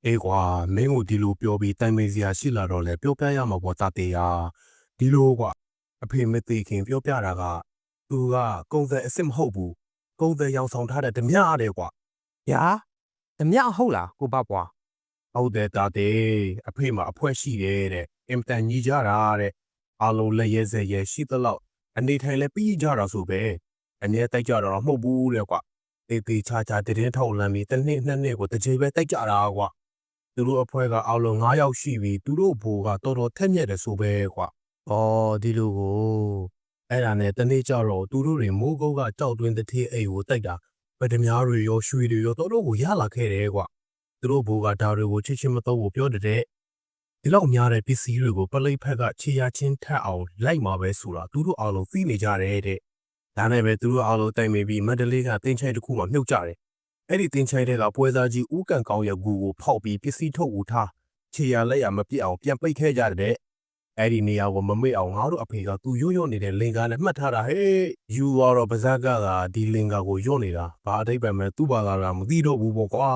အေးကွာမင်းကိုဒီလိုပြောပြီးတိုင်ပင်စရာရှိလာတော့လဲပြောပြရမှာပေါ့တာတေးဟာဒီလိုကွာအဖေမသိခင်ပြောပြတာကသူကကုံစံအစ်စ်မဟုတ်ဘူးကုံစံရောင်ဆောင်ထားတဲ့ဓမြရတယ်ကွာ ဗျာဓမြဟုတ်လားကိုပပွား ဟုတ်တယ်တာတေးအဖေမှာအဖွဲရှိတယ်တဲ့အင်တန်ကြီးကြတာတဲ့အားလုံးလက်ရဲစဲရဲရှိသလောက်အနေထိုင်လဲပြီးကြတာဆိုပဲအနည်းတိုက်ကြတော့မဟုတ်ဘူးတဲ့ကွာတေးသေးချာချာတည်င်းထောက်လမ်းပြီးတစ်နှစ်နှစ်နှစ်ကိုတစ်ချိန်ပဲတိုက်ကြတာကွာ သူတို့အဖွဲ့ကအောက်လုံး9ယောက်ရှိပြီးသူတို့ဘိုးကတော်တော်ထက်မြက်တယ်ဆိုပဲကွာ ဩဒီလိုကို အဲ့ဒါနဲ့တနေ့ကျတော့သူတို့တွေမိုးကုတ်ကကြောက်တွင်းတစ်ထည်အိမ်ကိုတိုက်တာဗဒမားတွေရောရွှေတွေရောတော်တော်ကိုရလာခဲ့တယ်ကွာသူတို့ဘိုးကဒါတွေကိုချစ်ချင်းမတော့ကိုပြောတဲ့ဒီလောက်များတဲ့ပစ္စည်းတွေကိုပလိတ်ဖက်ကခြေရချင်းထက်အောင်လိုက်မှာပဲဆိုတာသူတို့အားလုံးသိနေကြတယ်တဲ့ဒါနဲ့ပဲသူတို့အားလုံးတိုင်ပင်ပြီးမန္တလေးကတင်းချိုင်တစ်ခုမှမြုပ်ကြတယ်အဲ့ဒီတင်းချိုင်တွေကပွဲသားကြီးဦးကန်ကောင်းရဲ့ဂူကိုဖောက်ပြီးပစ္စည်းထုတ်ဦးထားခြေရလက်ရမပြစ်အောင်ပြန်ပိတ်ခဲ့ကြတဲ့အဲ့ဒီနေရာကိုမမေ့အောင်ငါတို့အဖေကသူရွရွနေတဲ့လင်ကားနဲ့မှတ်ထားတာဟေးယူတော့ပါဇက်ကဒီလင်ကာကိုရွနေတာဘာအတိတ်ပဲမဲ့သူ့ဘာသာကမသိတော့ဘူးပေါ့ကွာ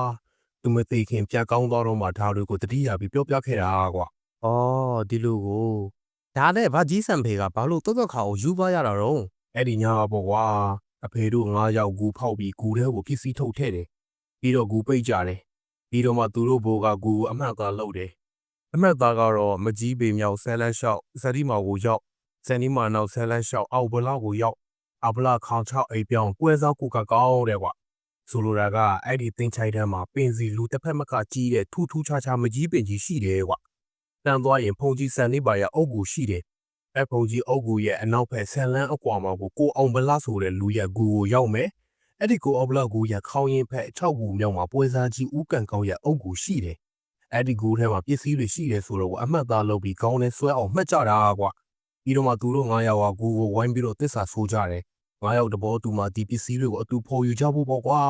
သူမသိခင်ပြန်ကောင်းသွားတော့မှဒါတွေကိုတတိယပြီးပြောပြခဲ့တာကွာ ဩဒီလိုကိုဒါနဲ့ဗကြီးစံဖေကဘာလို့တော်တော်ခါကိုယူပါရတာတော့ အဲ့ဒီညာပေါ့ကွာအဖေတို့9ယောက်ဂူဖောက်ပြီးဂူထဲကိုပစ္စည်းထုတ်ထဲတယ်ပြီးတော့ဂူပိတ်ကြတယ်ပြီးတော့မှသူတို့ဘိုးကဂူအမှတ်သားလုပ်တယ်အမှတ်သားကတော့မကြီးပေမြောက်ဆန်းလန်းလျှောက်ဇတိမောင်ကိုရောက်ဇန်နီမာနောက်ဆန်းလန်းလျှောက်အောက်ဘလောက်ကိုရောက်အပလာခေါင်6အိမ်ပြောင်းကွဲစားကိုကကောင်းတယ်ကွာဆိုလိုတာကအဲ့ဒီတင်းချိုင်တန်းမှာပင်စီလူတစ်ဖက်မကကြီးတဲ့ထူးထူးခြားခြားမကြီးပင်ကြီးရှိတယ်ကွာတန်သွားရင်ဖုန်ကြီးစံနေပါရအုပ်ကူရှိတယ်အဖုန်ကြီးအုပ်ကူရဲ့အနောက်ဖက်ဆန်လန်းအကွာမှာကိုအောင်ဗလာဆိုတဲ့လူရဲ့ဂူကိုရောက်မယ်အဲ့ဒီကိုအောင်ဗလာကူရဲ့ခေါင်းရင်ဖက်6ဂူမြောက်မှာပွဲစားကြီးဦးကန်ကောင်းရဲ့အုပ်ကူရှိတယ်အဲ့ဒီဂူထဲမှာပစ္စည်းတွေရှိတယ်ဆိုတော့အမှတ်သားလုပ်ပြီးခေါင်းနဲ့ဆွဲအောင်မှတ်ကြတာကွာပြီးတော့မှသူတို့9ယောက်ကဂူကိုဝိုင်းပြီးတော့တစ္ဆာဆိုးကြတယ်9ယောက်တဘောသူမှဒီပစ္စည်းတွေကိုအတူဖော်ယူကြဖို့ပေါ့ကွာ